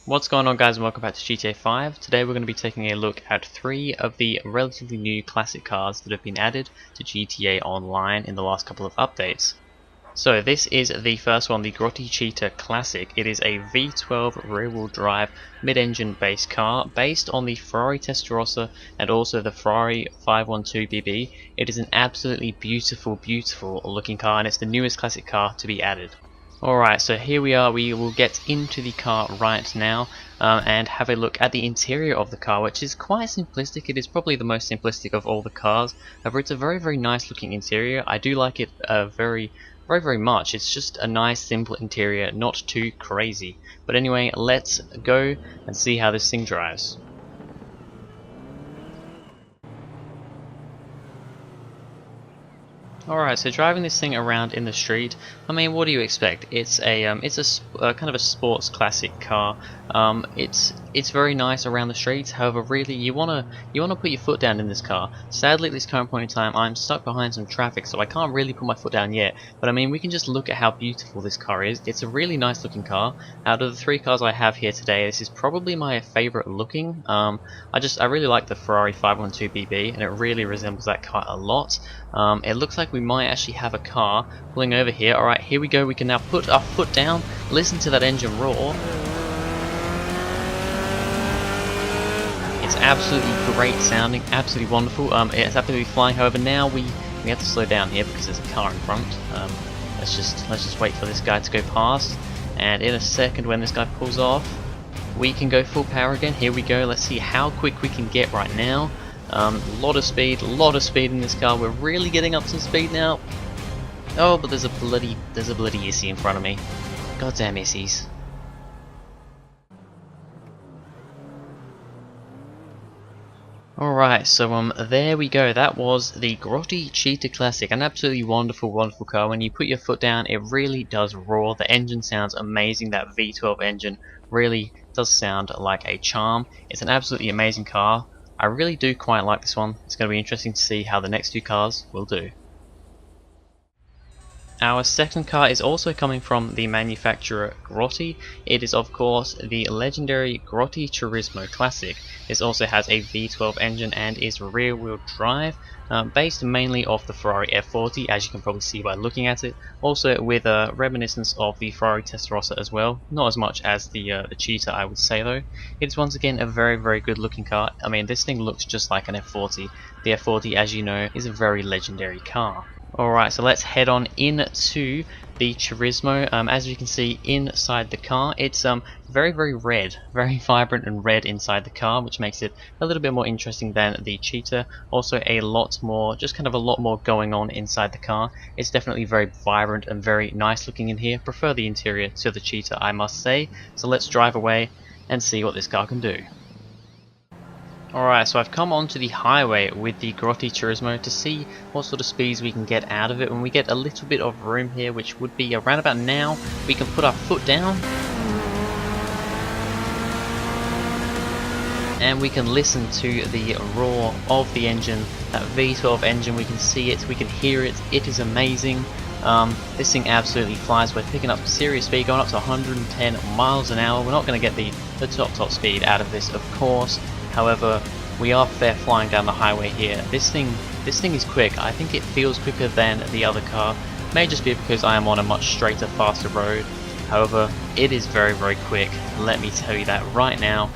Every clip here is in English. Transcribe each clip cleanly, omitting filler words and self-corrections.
What's going on, guys, and welcome back to GTA 5. Today we're going to be taking a look at 3 of the relatively new classic cars that have been added to GTA Online in the last couple of updates. So this is the first one, the Grotti Cheetah Classic. It is a V12 rear-wheel drive mid-engine based car based on the Ferrari Testarossa and also the Ferrari 512 BB. It is an absolutely beautiful looking car, and it's the newest classic car to be added. Alright, so here we are. We will get into the car right now and have a look at the interior of the car, which is quite simplistic. It is probably the most simplistic of all the cars. However, it's a very nice looking interior. I do like it very much. It's just a nice simple interior, not too crazy. But anyway, let's go and see how this thing drives. Alright, so driving this thing around in the street, I mean, what do you expect? It's a kind of a sports classic car. It's very nice around the streets. However, really, you wanna put your foot down in this car. Sadly, at this current point in time, I'm stuck behind some traffic, so I can't really put my foot down yet. But I mean, we can just look at how beautiful this car is. It's a really nice looking car. Out of the 3 cars I have here today, this is probably my favorite looking. I really like the Ferrari 512 BB, and it really resembles that car a lot. It looks like we might actually have a car pulling over here. Alright, here we go. We can now put our foot down, listen to that engine roar. It's absolutely great sounding, absolutely wonderful. It's absolutely flying. However, now we have to slow down here because there's a car in front. Let's just wait for this guy to go past, and in a second when this guy pulls off, we can go full power again. Here we go. Let's see how quick we can get right now. Lot of speed in this car. We're really getting up some speed now. Oh, but there's a bloody issy in front of me. Goddamn issies. Alright, so there we go. That was the Grotti Cheetah Classic. An absolutely wonderful car. When you put your foot down, it really does roar. The engine sounds amazing. That V12 engine really does sound like a charm. It's an absolutely amazing car. I really do quite like this one. It's going to be interesting to see how the next 2 cars will do. Our second car is also coming from the manufacturer Grotti. It is of course the legendary Grotti Turismo Classic. This also has a V12 engine and is rear wheel drive, based mainly off the Ferrari F40, as you can probably see by looking at it. Also with a reminiscence of the Ferrari Testarossa as well. Not as much as the Cheetah, I would say though. It's once again a very good looking car. I mean, this thing looks just like an F40. The F40, as you know, is a very legendary car. Alright, so let's head on into the Turismo. As you can see inside the car, it's very red, very vibrant and red inside the car, which makes it a little bit more interesting than the Cheetah. Also a lot more going on inside the car. It's definitely very vibrant and very nice looking in here. Prefer the interior to the Cheetah, I must say. So let's drive away and see what this car can do. Alright, so I've come onto the highway with the Grotti Turismo to see what sort of speeds we can get out of it. When we get a little bit of room here, which would be around about now, we can put our foot down and we can listen to the roar of the engine, that V12 engine. We can see it, we can hear it. It is amazing. This thing absolutely flies. We're picking up serious speed, going up to 110 miles an hour. We're not going to get the top speed out of this, of course. However, we are flying down the highway here. This thing is quick. I think it feels quicker than the other car. May just be because I am on a much straighter, faster road. However, it is very quick. Let me tell you that right now.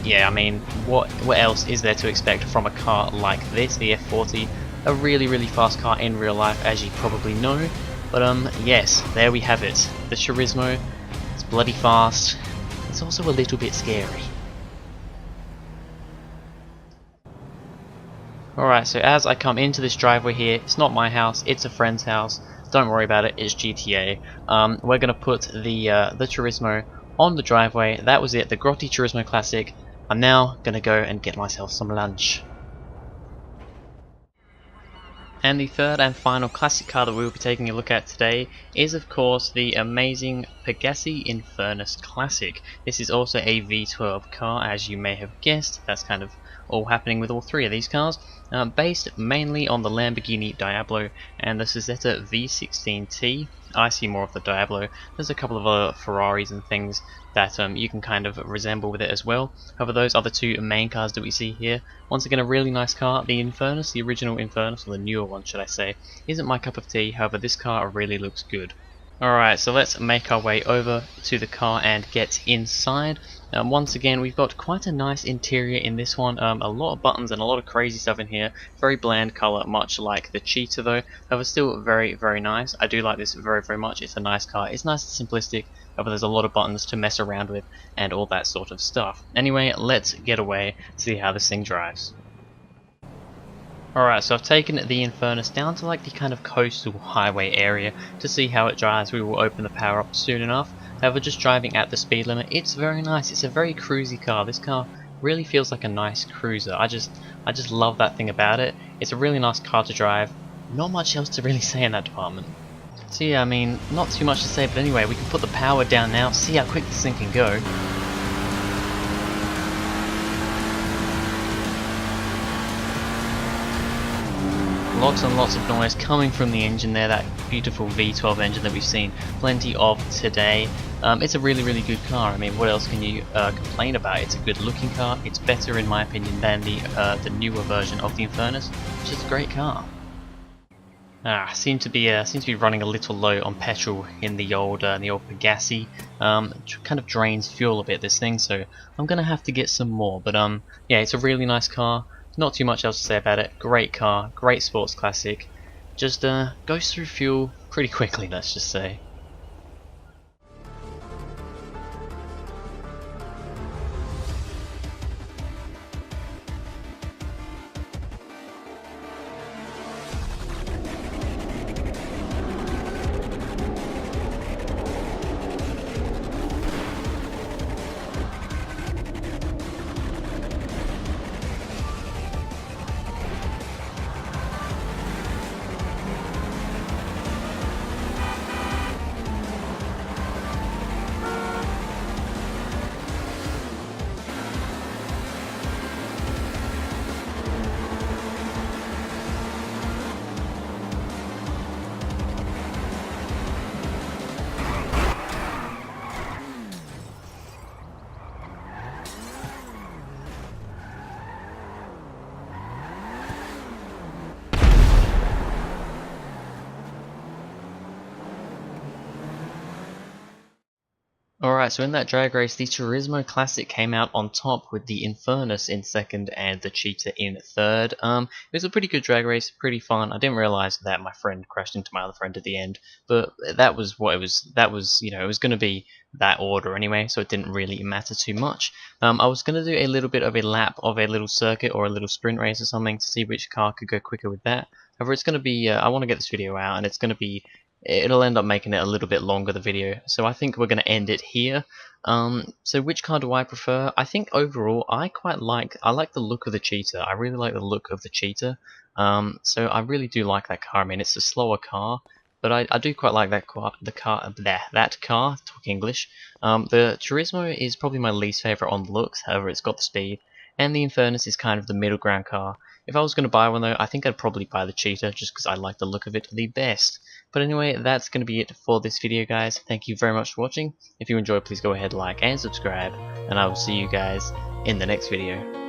Yeah, I mean, what else is there to expect from a car like this, the F40? A really fast car in real life, as you probably know. But yes, there we have it. The Turismo. It's bloody fast. It's also a little bit scary. Alright, so as I come into this driveway here, it's not my house, it's a friend's house. Don't worry about it, it's GTA. We're going to put the Turismo on the driveway. That was it, the Grotti Turismo Classic. I'm now going to go and get myself some lunch. And the third and final classic car that we will be taking a look at today is of course the amazing Pegassi Infernus Classic. This is also a V12 car, as you may have guessed. That's kind of all happening with all three of these cars, based mainly on the Lamborghini Diablo and the Suzetta V16T. I see more of the Diablo. There's a couple of other Ferraris and things that you can kind of resemble with it as well. However, those are the two main cars that we see here. Once again, a really nice car. The Infernus, the original Infernus, or the newer one should I say, isn't my cup of tea. However, this car really looks good. Alright, so let's make our way over to the car and get inside. Once again, we've got quite a nice interior in this one. A lot of buttons and a lot of crazy stuff in here. Very bland colour, much like the Cheetah though. However, still very, very nice. I do like this very, very much. It's a nice car. It's nice and simplistic. However, there's a lot of buttons to mess around with and all that sort of stuff. Anyway, let's get away to see how this thing drives. Alright, so I've taken the Infernus down to like the kind of coastal highway area to see how it drives. We will open the power up soon enough. However, just driving at the speed limit, it's very nice. It's a very cruisy car. This car really feels like a nice cruiser. I just love that thing about it. It's a really nice car to drive. Not much else to really say in that department. So yeah, I mean, not too much to say, but anyway, we can put the power down now, see how quick this thing can go. Lots and lots of noise coming from the engine there, that beautiful V12 engine that we've seen plenty of today. It's a really, really good car. I mean, what else can you complain about? It's a good looking car. It's better in my opinion than the newer version of the Infernus, which is a great car. Seem to be running a little low on petrol in the old Pegassi. Kind of drains fuel a bit, this thing, so I'm gonna have to get some more. But yeah, it's a really nice car. Not too much else to say about it. Great car, great sports classic. Just goes through fuel pretty quickly, let's just say. Alright, so in that drag race, the Turismo Classic came out on top with the Infernus in second and the Cheetah in third. It was a pretty good drag race, pretty fun. I didn't realise that my friend crashed into my other friend at the end, but that was what it was. That was, you know, it was going to be that order anyway, so it didn't really matter too much. I was going to do a little bit of a lap of a little circuit or a little sprint race or something to see which car could go quicker with that. However, it's going to be, I want to get this video out, and it's going to be, it'll end up making it a little bit longer, the video, so I think we're going to end it here. So which car do I prefer? I think overall I like the look of the Cheetah. I really like the look of the Cheetah. So I really do like that car. I mean, it's a slower car, but I do quite like that car. That car, talk English. The Turismo is probably my least favorite on looks. However, it's got the speed, and the Infernus is kind of the middle ground car. If I was going to buy one though, I think I'd probably buy the Cheetah just because I like the look of it the best. But anyway, that's going to be it for this video, guys. Thank you very much for watching. If you enjoyed, please go ahead, like and subscribe, and I will see you guys in the next video.